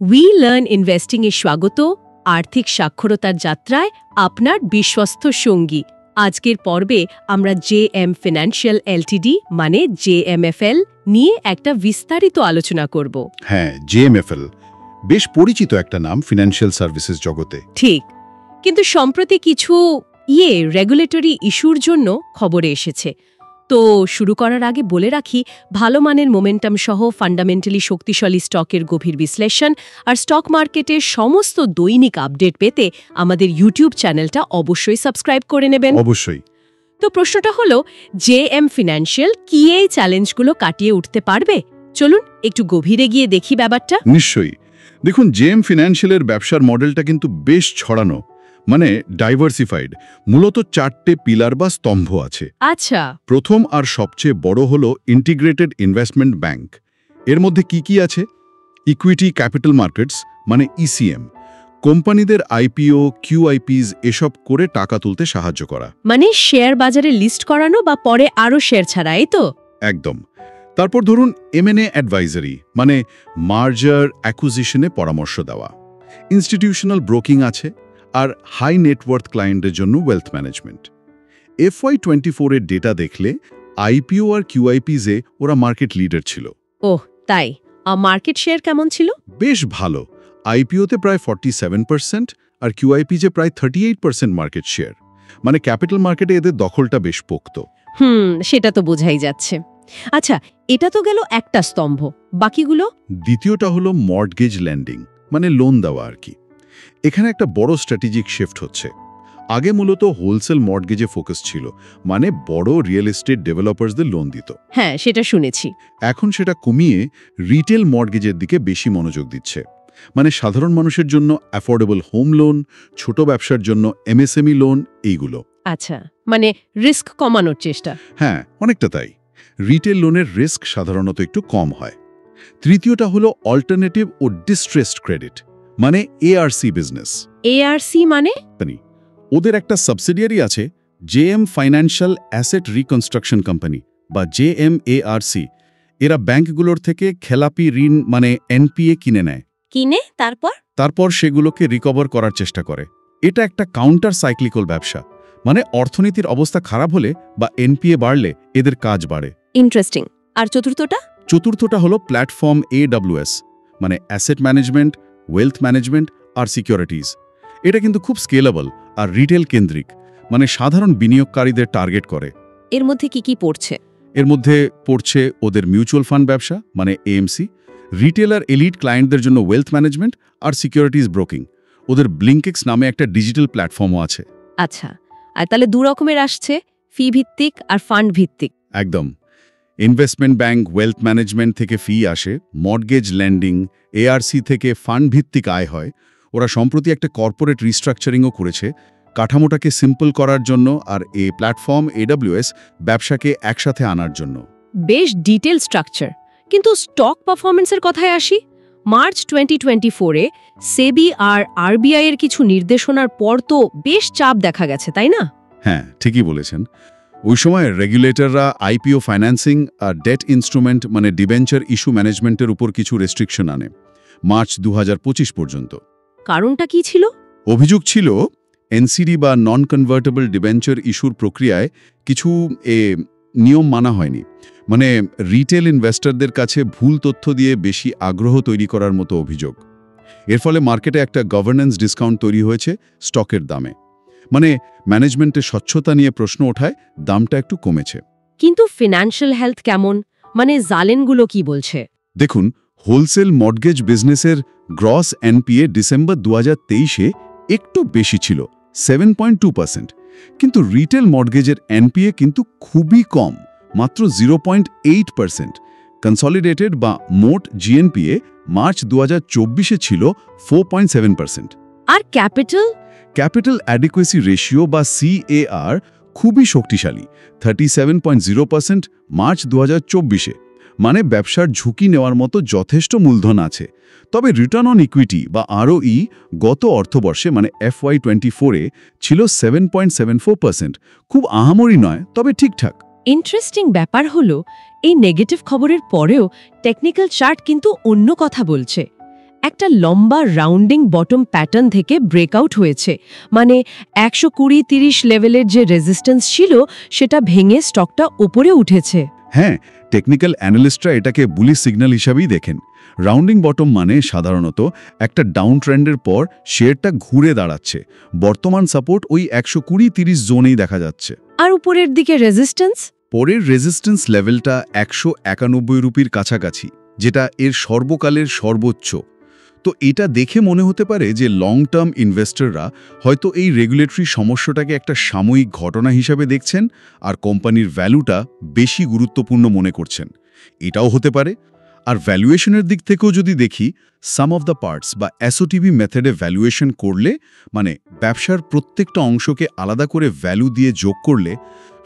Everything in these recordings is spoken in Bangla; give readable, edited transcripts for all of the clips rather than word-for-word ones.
উই লার্ন ইনভেস্টিং এ স্বাগত। আর্থিক সাক্ষরতার যাত্রায় আপনার বিশ্বস্ত সঙ্গী। আজকের পর্বে আমরা জেএম ফিনান্সিয়াল এলটিডি মানে জেএমএফএল নিয়ে একটা বিস্তারিত আলোচনা করব। হ্যাঁ, জেএমএফএল বেশ পরিচিত একটা নাম ফিনান্সিয়াল সার্ভিসেস জগতে। ঠিক, কিন্তু সম্প্রতি কিছু রেগুলেটরি ইস্যুর জন্য খবরে এসেছে। তো শুরু করার আগে বলে রাখি, ভালো মানের মোমেন্টাম সহ ফান্ডামেন্টালি শক্তিশালী স্টকের গভীর বিশ্লেষণ আর স্টক মার্কেটের সমস্ত দৈনিক আপডেট পেতে আমাদের ইউটিউব চ্যানেলটা অবশ্যই সাবস্ক্রাইব করে নেবেন। অবশ্যই। তো প্রশ্নটা হলো, জেএম ফিনান্সিয়াল কি এই চ্যালেঞ্জগুলো কাটিয়ে উঠতে পারবে? চলুন একটু গভীরে গিয়ে দেখি ব্যাপারটা। নিশ্চয়ই। দেখুন, জেএম ফিনান্সিয়ালের ব্যবসার মডেলটা কিন্তু বেশ ছড়ানো, মানে ডাইভার্সিফাইড। মূলত 4টে পিলার বা স্তম্ভ আছে। আচ্ছা। প্রথম আর সবচেয়ে বড় হলো ইন্টিগ্রেটেড ইনভেস্টমেন্ট ব্যাংক। এর মধ্যে কি আছে? ইকুইটি ক্যাপিটাল মার্কেটস মানে ইসিএম, কোম্পানিদের আইপিও, কিউআইপিস এসব করে টাকা তুলতে সাহায্য করা। মানে শেয়ার বাজারে লিস্ট করানো বা পরে আরও শেয়ার ছাড়া, এই তো? একদম। তারপর ধরুন এমএনএ অ্যাডভাইজারি মানে মার্জার অ্যাকুইজিশনে পরামর্শ দেওয়া। ইনস্টিটিউশনাল ব্রোকিং আছে, আর হাই নেটওয়ার্থ ক্লায়েন্টের জন্য ওয়েলথ ম্যানেজমেন্ট। FY24 এর ডেটা দেখলে আইপিও আর কিউআইপিসে ওরা মার্কেট লিডার ছিল। ওহ তাই? মার্কেট শেয়ার কেমন ছিল? বেশ ভালো। আইপিওতে প্রায় 47% আর কিউআইপিজে প্রায় 38% মার্কেট শেয়ার। মানে ক্যাপিটাল মার্কেটে এদের দখলটা বেশ পোক্ত। সেটা তো বোঝাই যাচ্ছে। আচ্ছা, এটা তো গেল একটা স্তম্ভ, বাকিগুলো? দ্বিতীয়টা হলো মর্টগেজ ল্যান্ডিং মানে লোন দেওয়া আর কি। এখানে একটা বড় স্ট্র্যাটেজিক শিফট হচ্ছে। আগে মূলত হোলসেল মর্টগেজে ফোকাস ছিল, মানে বড় রিয়েল এস্টেট ডেভেলপারসদের লোন দিত। হ্যাঁ, সেটা শুনেছি। এখন সেটা কমিয়ে রিটেল মর্টগেজের দিকে বেশি মনোযোগ দিচ্ছে। মানে সাধারণ মানুষের জন্য অ্যাফোর্ডেবল হোম লোন, ছোট ব্যবসার জন্য এমএসএমই লোন, এইগুলো। আচ্ছা, মানে রিস্ক কমানোর চেষ্টা। হ্যাঁ, অনেকটা তাই। রিটেল লোনের রিস্ক সাধারণত একটু কম হয়। তৃতীয়টা হলো অল্টারনেটিভ ও ডিস্ট্রেসড ক্রেডিট মানে এআরসি বিজনেস। এআরসি মানে? ওদের একটা সাবসিডিয়ারি আছে, JM financial asset reconstruction company বা জেএমএআরসি। এরা ব্যাংকগুলোর থেকে খেলাপি ঋণ মানে এনপিএ কিনে নেয়। তারপর সেগুলোকে রিকভার করার চেষ্টা করে। এটা একটা কাউন্টার সাইক্লিক্যাল ব্যবসা। মানে অর্থনীতির অবস্থা খারাপ হলে বা এনপিএ বাড়লে এদের কাজ বাড়ে। ইন্টারেস্টিং। আর চতুর্থটা হলো প্ল্যাটফর্ম AWS মানে অ্যাসেট ম্যানেজমেন্ট, ওয়েলথ ম্যানেজমেন্ট আর সিকিউরিটিজ। এটা কিন্তু খুব স্কেলেবল আর রিটেল কেন্দ্রিক, মানে সাধারণ বিনিয়োগকারীদের টার্গেট করে। এর মধ্যে কি পড়ছে? এর মধ্যে পড়ছে ওদের মিউচুয়াল ফান্ড ব্যবসা মানে এএমসি, রিটেল আর এলিট ক্লায়েন্টদের জন্য ওয়েলথ ম্যানেজমেন্ট আর সিকিউরিটিজ ব্রোকিং। ওদের ব্লিঙ্কেক্স নামে একটা ডিজিটাল প্ল্যাটফর্মও আছে। আচ্ছা, আর তাহলে দু রকমের আসছে, ফি ভিত্তিক আর ফান্ড ভিত্তিক। একদম। ইনভেস্টমেন্ট ব্যাংক ওয়েলথ ম্যানেজমেন্ট থেকে ফি আসে, মর্টগেজ ল্যান্ডিং এআরসি থেকে ফান্ড ভিত্তিক আয় হয়। ওরা সম্প্রতি একটা কর্পোরেট রিস্ট্রাকচারিংও করেছে কাঠামোটাকে সিম্পল করার জন্য, আর এই প্ল্যাটফর্ম AWS ব্যবসাকে একসাথে আনার জন্য। বেশ ডিটেল স্ট্রাকচার। কিন্তু স্টক পারফরমেন্সের কথায় আসি। মার্চ 2024-এ সেবি আর আরবিআই এর কিছু নির্দেশনার পর তো বেশ চাপ দেখা গেছে, তাই না? হ্যাঁ, ঠিকই বলেছেন। ওই সময় রেগুলেটররা আইপিও ফাইন্যান্সিং আর ডেট ইনস্ট্রুমেন্ট মানে ডিবেঞ্চার ইস্যু ম্যানেজমেন্টের উপর কিছু রেস্ট্রিকশন আনে মার্চ 2025 পর্যন্ত। কারণটা কি ছিল? অভিযোগ ছিল এনসিডি বা নন কনভার্টেবল ডিবেঞ্চার ইস্যুর প্রক্রিয়ায় কিছু নিয়ম মানা হয়নি। মানে রিটেল ইনভেস্টরদের কাছে ভুল তথ্য দিয়ে বেশি আগ্রহ তৈরি করার মতো অভিযোগ। এর ফলে মার্কেটে একটা গভর্নেন্স ডিসকাউন্ট তৈরি হয়েছে স্টকের দামে। মানে ম্যানেজমেন্টের স্বচ্ছতা নিয়ে প্রশ্ন ওঠায় দামটা একটু কমেছে। কিন্তু ফিনান্সিয়াল হেলথ কেমন? মানে জালেনগুলো কি বলছে? দেখুন, হোলসেল মর্টগেজ বিজনেসের গ্রস এনপিএ ডিসেম্বর 2023-এ একটু বেশি ছিল, 7.2%। কিন্তু রিটেল মর্টগেজের এনপিএ কিন্তু খুবই কম, মাত্র 0.8%। কনসলিডেটেড বা মোট জিএনপিএ মার্চ 2024-এ ছিল 4.7%। আর ক্যাপিটাল অ্যাডিকুয়েসি রেশিও বা CAR খুবই শক্তিশালী, 37.0% মার্চ 2024-এ। মানে ব্যবসার ঝুঁকি নেওয়ার মতো যথেষ্ট মূলধন আছে। তবে রিটার্ন অন ইকুইটি বা ROE গত অর্থবর্ষে মানে FY24-এ ছিল 7.74%। খুব আহামরি নয়, তবে ঠিকঠাক। ইন্টারেস্টিং ব্যাপার হলো, এই নেগেটিভ খবরের পরেও টেকনিক্যাল চার্ট কিন্তু অন্য কথা বলছে। একটা লম্বা রাউন্ডিং বটম প্যাটার্ন থেকে ব্রেকআউট হয়েছে, মানে 120-30 লেভেলের যে রেজিস্ট্যান্স ছিল সেটা ভেঙে স্টকটা উপরে উঠেছে। হ্যাঁ, টেকনিক্যাল অ্যানালিস্টরা এটাকে বুলিশ সিগন্যাল হিসাবেই দেখেন। রাউন্ডিং বটম মানে সাধারণত একটা ডাউন ট্রেন্ডের পর শেয়ারটা ঘুরে দাঁড়াচ্ছে। বর্তমান সাপোর্ট ওই 120-30 জোনেই দেখা যাচ্ছে। আর উপরের দিকে রেজিস্ট্যান্স? পরের রেজিস্ট্যান্স লেভেলটা 191 রুপির কাছাকাছি, যেটা এর সর্বকালের সর্বোচ্চ। তো এটা দেখে মনে হতে পারে যে লং টার্ম ইনভেস্টররা হয়তো এই রেগুলেটরি সমস্যাটাকে একটা সাময়িক ঘটনা হিসাবে দেখছেন আর কোম্পানির ভ্যালুটা বেশি গুরুত্বপূর্ণ মনে করছেন। এটাও হতে পারে। আর ভ্যালুয়েশনের দিক থেকেও যদি দেখি, সাম অফ দ্য পার্টস বা এসওটিভি মেথডে ভ্যালুয়েশন করলে, মানে ব্যবসার প্রত্যেকটা অংশকে আলাদা করে ভ্যালু দিয়ে যোগ করলে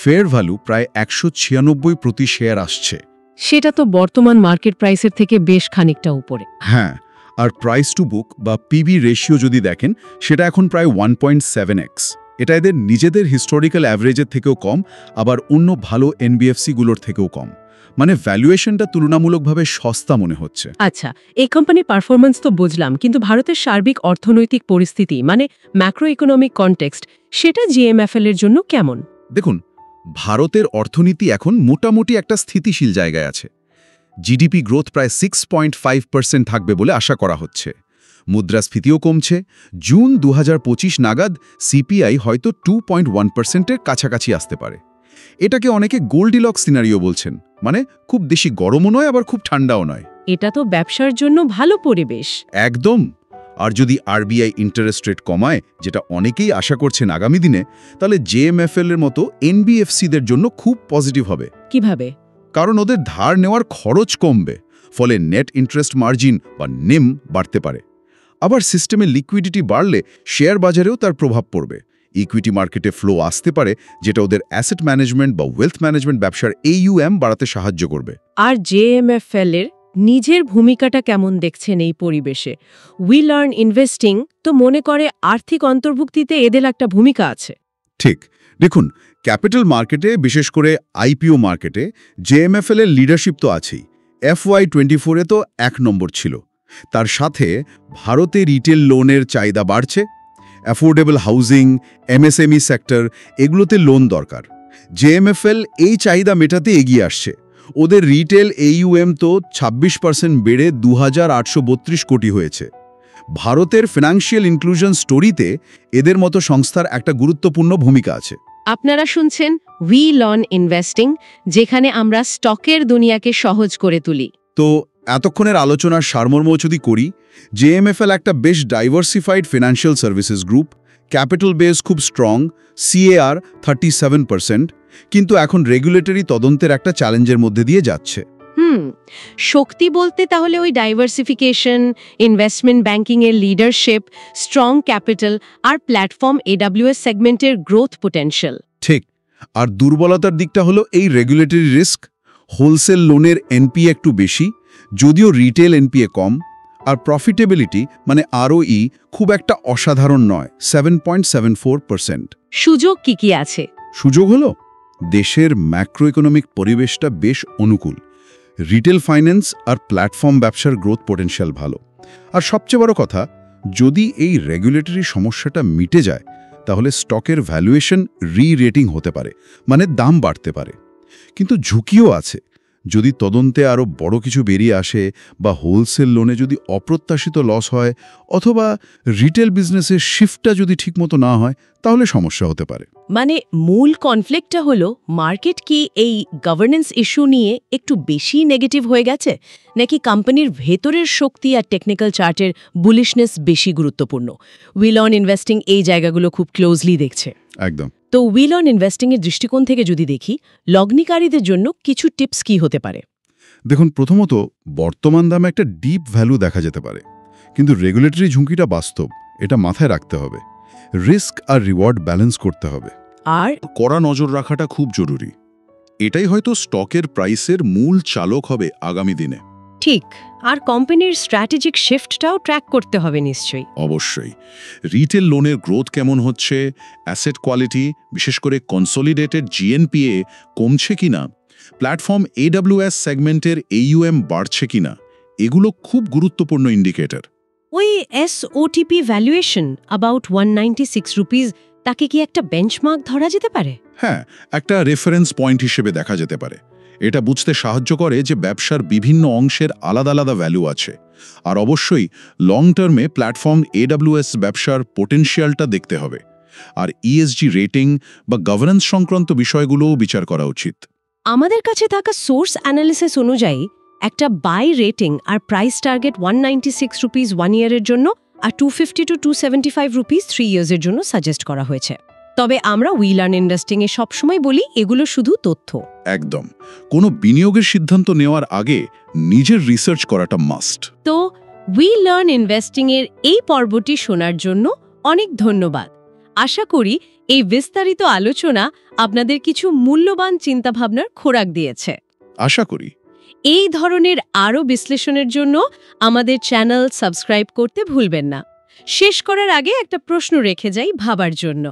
ফেয়ার ভ্যালু প্রায় 196 প্রতি শেয়ার আসছে। সেটা তো বর্তমান মার্কেট প্রাইসের থেকে বেশ খানিকটা উপরে। হ্যাঁ, আর প্রাইস টু বুক বা পিবি রেশিও যদি দেখেন, সেটা এখন প্রায় 1.7x। এটা এদের নিজেদের হিস্টোরিক্যাল অ্যাভারেজের থেকেও কম, আবার অন্য ভালো এনবিএফসিগুলোর থেকেও কম। মানে ভ্যালুয়েশনটা তুলনামূলকভাবে সস্তা মনে হচ্ছে। আচ্ছা, এই কোম্পানির পারফরম্যান্স তো বুঝলাম, কিন্তু ভারতের সার্বিক অর্থনৈতিক পরিস্থিতি, মানে ম্যাক্রো ইকোনমিক কনটেক্সট, সেটা জিএমএফএল এর জন্য কেমন? দেখুন, ভারতের অর্থনীতি এখন মোটামুটি একটা স্থিতিশীল জায়গায় আছে। জিডিপি গ্রোথ প্রায় 6.5% থাকবে বলে আশা করা হচ্ছে। মুদ্রাস্ফীতিও কমছে। জুন 2025 নাগাদ সিপিআই হয়তো 2.1%-এর কাছাকাছি আসতে পারে। এটাকে অনেকে গোল্ডিলক্স সিনারিও বলছেন, মানে খুব বেশি গরমও নয়, আবার খুব ঠান্ডাও নয়। এটা তো ব্যবসার জন্য ভালো পরিবেশ। একদম। আর যদি আরবিআই ইন্টারেস্ট রেট কমায়, যেটা অনেকেই আশা করছেন আগামী দিনে, তাহলে জেএমএফএল এর মতো এনবিএফসিদের জন্য খুব পজিটিভ হবে। কিভাবে? কারণ ওদের ধার নেওয়ার খরচ কমবে, ফলে নেট ইন্টারেস্ট মার্জিন বা নিম বাড়তে পারে। আবার সিস্টেমে লিকুইডিটি বাড়লে শেয়ার বাজারেও তার প্রভাব পড়বে। ইকুইটি মার্কেটে ফ্লো আসতে পারে, যেটা ওদের অ্যাসেট ম্যানেজমেন্ট বা ওয়েলথ ম্যানেজমেন্ট ব্যবসার AUM বাড়াতে সাহায্য করবে। আর জেএমএফএল এর নিজের ভূমিকাটা কেমন দেখছেন এই পরিবেশে? উই লার্ন ইনভেস্টিং তো মনে করে আর্থিক অন্তর্ভুক্তিতে এদের একটা ভূমিকা আছে। ঠিক। দেখুন, ক্যাপিটাল মার্কেটে, বিশেষ করে আইপিও মার্কেটে জেএমএফএল এর লিডারশিপ তো আছেই। FY24-এ তো 1 নম্বর ছিল। তার সাথে ভারতে রিটেল লোনের চাহিদা বাড়ছে। অ্যাফোর্ডেবল হাউজিং, MSME সেক্টর, এগুলোতে লোন দরকার। জেএমএফএল এই চাহিদা মেটাতে এগিয়ে আসছে। ওদের রিটেল AUM তো 26% বেড়ে 2832 কোটি হয়েছে। ভারতের ফিনান্সিয়াল ইনক্লুশন স্টোরিতে এদের মতো সংস্থার একটা গুরুত্বপূর্ণ ভূমিকা আছে। আপনারা শুনছেন উই লার্ন ইনভেস্টিং, যেখানে আমরা স্টকের দুনিয়াকে সহজ করে তুলি। তো এতক্ষণের আলোচনার সারমর্ম যদি করি, জেএমএফএল একটা বেশ diversified financial services group. Capital base খুব স্ট্রং, CAR 37%, কিন্তু এখন রেগুলেটরি তদন্তের একটা চ্যালেঞ্জের মধ্যে দিয়ে যাচ্ছে। শক্তি বলতে তাহলে ওই ডাইভার্সিফিকেশন, ইনভেস্টমেন্ট ব্যাংকিং এর লিডারশিপ, স্ট্রং ক্যাপিটাল আর প্ল্যাটফর্ম AWS সেগমেন্টের গ্রোথ পোটেনশিয়াল। ঠিক। আর দুর্বলতার দিকটা হলো এই রেগুলেটরি রিস্ক। হোলসেল লোনের NPA একটু বেশি, যদিও রিটেল NPA কম। আর প্রফিটেবিলিটি মানে ROE খুব একটা অসাধারণ নয়, 7.74%। সুযোগ কি কি আছে? সুযোগ হলো দেশের ম্যাক্রো ইকোনমিক পরিবেশটা বেশ অনুকূল। রিটেল ফাইন্যান্স আর প্ল্যাটফর্ম ব্যবসার গ্রোথ পোটেনশিয়াল ভালো। আর সবচেয়ে বড় কথা, যদি এই রেগুলেটরি সমস্যাটা মিটে যায়, তাহলে স্টকের ভ্যালুয়েশন রি-রেটিং হতে পারে, মানে দাম বাড়তে পারে। কিন্তু ঝুঁকিও আছে। যদি তদন্তে আরও বড় কিছু বেরিয়ে আসে, বা হোলসেল লোনে যদি অপ্রত্যাশিত লস হয়, অথবা রিটেল বিজনেসের শিফটটা যদি ঠিকমতো না হয়, তাহলে সমস্যা হতে পারে। মানে মূল কনফ্লিক্টটা হলো, মার্কেট কি এই গভর্নেন্স ইস্যু নিয়ে একটু বেশি নেগেটিভ হয়ে গেছে, নাকি কোম্পানির ভেতরের শক্তি আর টেকনিক্যাল চার্টের বুলিশনেস বেশি গুরুত্বপূর্ণ? উই লার্ন ইনভেস্টিং এই জায়গাগুলো খুব ক্লোজলি দেখছে। একদম। তো উই লার্ন ইনভেস্টিং এর দৃষ্টিকোণ থেকে যদি দেখি, লগ্নিকারীদের জন্য কিছু টিপস কি হতে পারে? দেখুন, প্রথমত বর্তমান দামে একটা ডিপ ভ্যালু দেখা যেতে পারে, কিন্তু রেগুলেটরি ঝুঁকিটা বাস্তব, এটা মাথায় রাখতে হবে। রিস্ক আর রিওয়ার্ড ব্যালেন্স করতে হবে। আর কড়া নজর রাখাটা খুব জরুরি। এটাই হয়তো স্টকের প্রাইসের মূল চালক হবে আগামী দিনে। ঠিক। আর কোম্পানির স্ট্র্যাটেজিক শিফটটাও ট্র্যাক করতে হবে নিশ্চয়ই। অবশ্যই। রিটেল লোনের গ্রোথ কেমন হচ্ছে, অ্যাসেট কোয়ালিটি, বিশেষ করে কনসলিডেটেড GNPA কমছে কিনা, প্ল্যাটফর্ম AWS সেগমেন্টের AUM বাড়ছে কিনা, এগুলো খুব গুরুত্বপূর্ণ ইন্ডিকেটর। ওই এসওটিপি ভ্যালুয়েশন অ্যাবাউট 196 রুপিস, তাকে কি একটা বেঞ্চমার্ক ধরা যেতে পারে? হ্যাঁ, একটা রেফারেন্স পয়েন্ট হিসেবে দেখা যেতে পারে। এটা বুঝতে সাহায্য করে যে ব্যবসার বিভিন্ন অংশের আলাদা আলাদা ভ্যালু আছে। আর অবশ্যই লং টার্মে প্ল্যাটফর্ম AWS ব্যবসার পোটেনশিয়ালটা দেখতে হবে। আর ESG রেটিং বা গভর্নেন্স সংক্রান্ত বিষয়গুলোও বিচার করা উচিত। আমাদের কাছে থাকা সোর্স অ্যানালিসিস অনুযায়ী একটা বাই রেটিং আর প্রাইস টার্গেট 196 রুপিস 1 ইয়ারের জন্য আর 250 to 275 রুপিস 3 ইয়ার্সের জন্য সাজেস্ট করা হয়েছে। তবে আমরা উই লার্ন ইনভেস্টিং এ সবসময় বলি এগুলো শুধু তথ্য। একদম, কোনো বিনিয়োগের সিদ্ধান্ত নেওয়ার আগে নিজের রিসার্চ করাটা মাস্ট। তো উই লার্ন ইনভেস্টিং এর এই পর্বটি শোনার জন্য অনেক ধন্যবাদ। আশা করি এই বিস্তারিত আলোচনা আপনাদের কিছু মূল্যবান চিন্তাভাবনার খোরাক দিয়েছে। আশা করি। এই ধরনের আরও বিশ্লেষণের জন্য আমাদের চ্যানেল সাবস্ক্রাইব করতে ভুলবেন না। শেষ করার আগে একটা প্রশ্ন রেখে যাই ভাবার জন্য।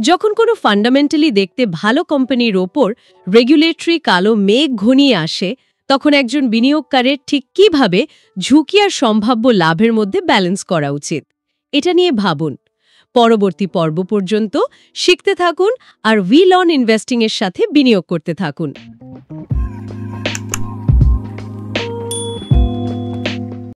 যখন কোনো ফান্ডামেন্টালি দেখতে ভালো কোম্পানির ওপর রেগুলেটরি কালো মেঘ ঘনিয়ে আসে, তখন একজন বিনিয়োগকারীর ঠিক কিভাবে ঝুঁকি আর সম্ভাব্য লাভের মধ্যে ব্যালেন্স করা উচিত, এটা নিয়ে ভাবুন। পরবর্তী পর্ব পর্যন্ত শিখতে থাকুন আর উই লার্ন ইনভেস্টিং এর সাথে বিনিয়োগ করতে থাকুন।